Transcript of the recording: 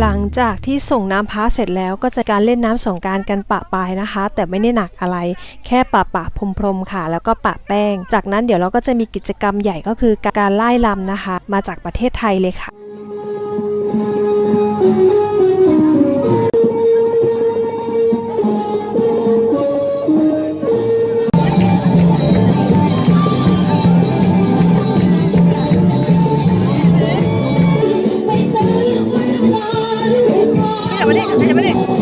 หลังจากที่ส่งน้ำพระเสร็จแล้วก็จะการเล่นน้ำสงกรานต์กันปะปายนะคะแต่ไม่ได้หนักอะไรแค่ปะพรมๆค่ะแล้วก็ปะแป้งจากนั้นเดี๋ยวเราก็จะมีกิจกรรมใหญ่ก็คือการไล่ลำนะคะมาจากประเทศไทยเลยค่ะไม่ได้